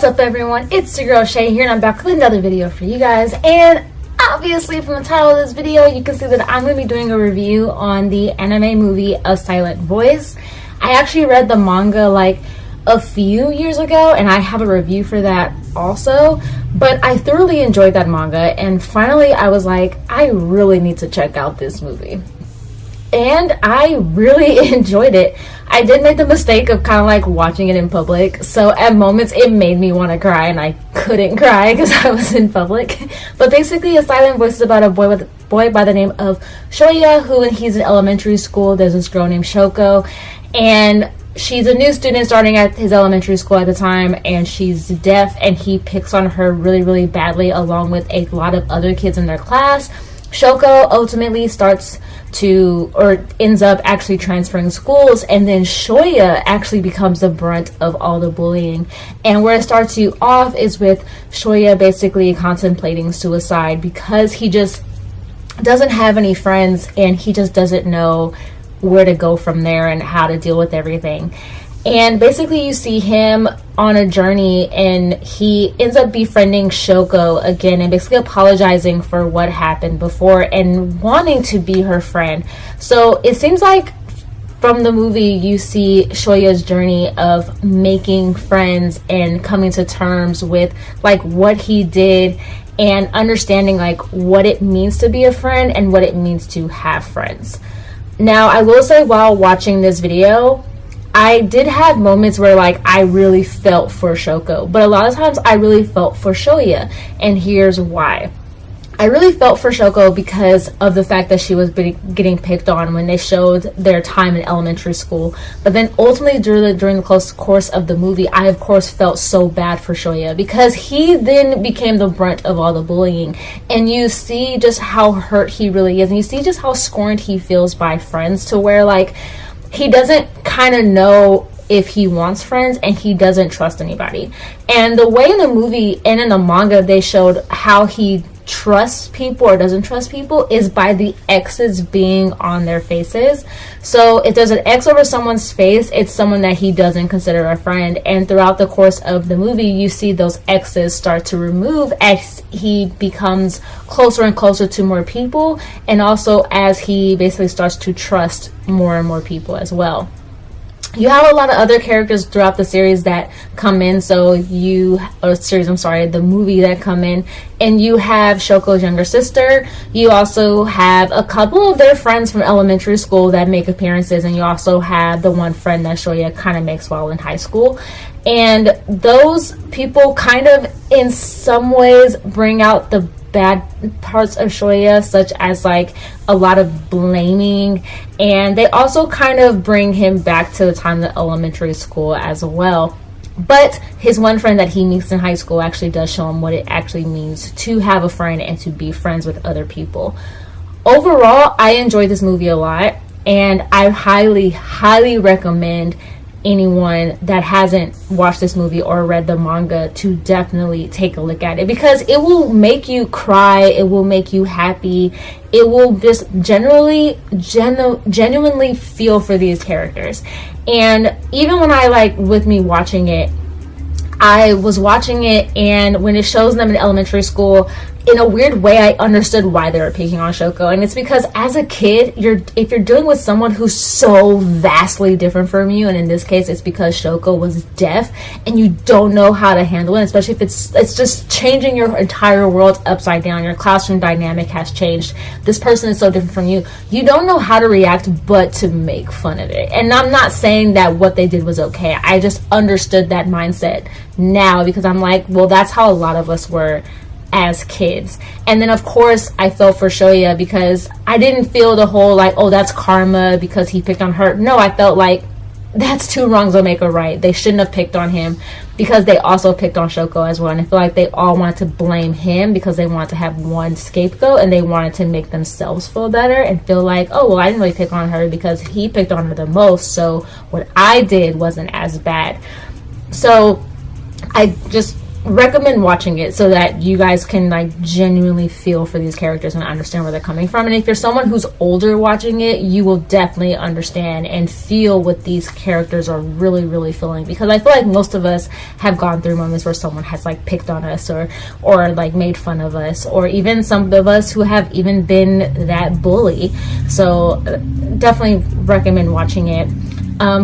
What's up everyone, it's your girl Shay here and I'm back with another video for you guys. And obviously from the title of this video you can see that I'm going to be doing a review on the anime movie A Silent Voice. I actually read the manga like a few years ago and I have a review for that also, but I thoroughly enjoyed that manga and finally I was like, I really need to check out this movie. And I really enjoyed it. I did make the mistake of kind of like watching it in public. So at moments it made me want to cry and I couldn't cry because I was in public. But basically A Silent Voice is about a boy by the name of Shoya, who when he's in elementary school, there's this girl named Shoko. And she's a new student starting at his elementary school at the time, and she's deaf, and he picks on her really badly along with a lot of other kids in their class. Shoko ultimately ends up actually transferring schools, and then Shoya actually becomes the brunt of all the bullying. And where it starts you off is with Shoya basically contemplating suicide because he just doesn't have any friends and he just doesn't know where to go from there and how to deal with everything. And basically you see him on a journey and he ends up befriending Shoko again and basically apologizing for what happened before and wanting to be her friend. So it seems like from the movie you see Shoya's journey of making friends and coming to terms with like what he did and understanding like what it means to be a friend and what it means to have friends. Now I will say, while watching this video, I did have moments where like I really felt for Shoko, but a lot of times I really felt for Shoya, and here's why. I really felt for Shoko because of the fact that she was getting picked on when they showed their time in elementary school. But then ultimately during the close course of the movie, I of course felt so bad for Shoya because he then became the brunt of all the bullying. And you see just how hurt he really is, and you see just how scorned he feels by friends, to where like he doesn't kind of know if he wants friends and he doesn't trust anybody. And the way in the movie and in the manga they showed how he trusts people or doesn't trust people is by the X's being on their faces. So if there's an X over someone's face, it's someone that he doesn't consider a friend. And throughout the course of the movie you see those X's start to remove as he becomes closer and closer to more people, and also as he basically starts to trust more and more people as well. You have a lot of other characters throughout the series that come in, the movie that come in, and you have Shoko's younger sister. You also have a couple of their friends from elementary school that make appearances, and you also have the one friend that Shoya kind of makes while in high school. And those people kind of in some ways bring out the bad parts of Shoya, such as like a lot of blaming, and they also kind of bring him back to the time of elementary school as well. But his one friend that he meets in high school actually does show him what it actually means to have a friend and to be friends with other people. Overall, I enjoyed this movie a lot, and I highly recommend anyone that hasn't watched this movie or read the manga to definitely take a look at it, because it will make you cry, it will make you happy, it will just genuinely feel for these characters. And even when I was watching it and when it shows them in elementary school, in a weird way I understood why they were picking on Shoko. And it's because as a kid, if you're dealing with someone who's so vastly different from you, and in this case it's because Shoko was deaf, and you don't know how to handle it, especially if it's just changing your entire world upside down. Your classroom dynamic has changed. This person is so different from you. You don't know how to react but to make fun of it. And I'm not saying that what they did was okay. I just understood that mindset now because I'm like, well, that's how a lot of us were as kids. And then of course I felt for Shoya because I didn't feel the whole like, oh, that's karma because he picked on her. No, I felt like that's two wrongs will make a right. They shouldn't have picked on him because they also picked on Shoko as well. And I feel like they all wanted to blame him because they wanted to have one scapegoat and they wanted to make themselves feel better and feel like, oh, well, I didn't really pick on her because he picked on her the most, so what I did wasn't as bad. So I just recommend watching it so that you guys can like genuinely feel for these characters and understand where they're coming from. And if you're someone who's older watching it, you will definitely understand and feel what these characters are really, really feeling, because I feel like most of us have gone through moments where someone has like picked on us or like made fun of us, or even some of us who have even been that bully. So definitely recommend watching it.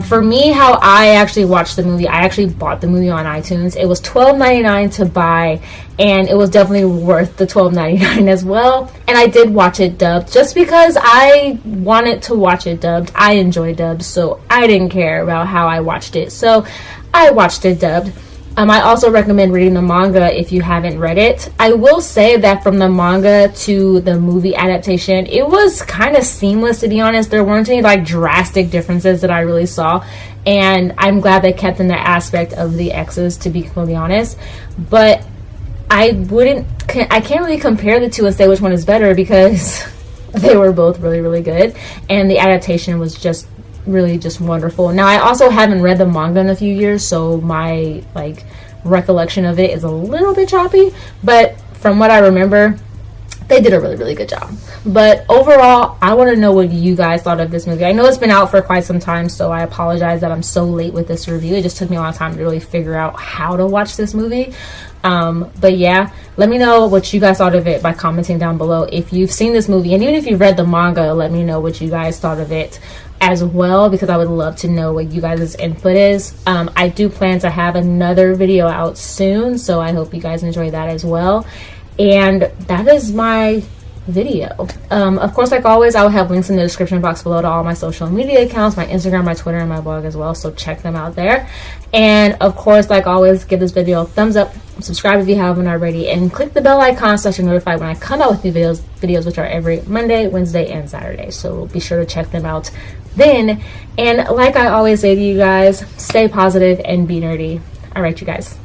For me, how I actually watched the movie, I actually bought the movie on iTunes. It was $12.99 to buy, and it was definitely worth the $12.99 as well. And I did watch it dubbed just because I wanted to watch it dubbed. I enjoy dubbed, so I didn't care about how I watched it. So I watched it dubbed. I also recommend reading the manga if you haven't read it. I will say that from the manga to the movie adaptation, it was kind of seamless, to be honest. There weren't any like drastic differences that I really saw, and I'm glad they kept in that aspect of the exes, to be completely honest. But I can't really compare the two and say which one is better, because they were both really, really good, and the adaptation was just really just wonderful. Now, I also haven't read the manga in a few years, so my like recollection of it is a little bit choppy, but from what I remember, they did a really, really good job. But overall, I want to know what you guys thought of this movie. I know it's been out for quite some time, so I apologize that I'm so late with this review. It just took me a long time to really figure out how to watch this movie. But yeah, let me know what you guys thought of it by commenting down below if you've seen this movie, and even if you've read the manga, let me know what you guys thought of it as well, because I would love to know what you guys' input is. I do plan to have another video out soon, so I hope you guys enjoy that as well. And that is my video. Of course, like always, I will have links in the description box below to all my social media accounts, my Instagram, my Twitter, and my blog as well, so check them out there. And of course, like always, give this video a thumbs up, subscribe if you haven't already, and click the bell icon so you're notified when I come out with new videos which are every Monday, Wednesday, and Saturday. So be sure to check them out then. And like I always say to you guys, stay positive and be nerdy. All right, you guys.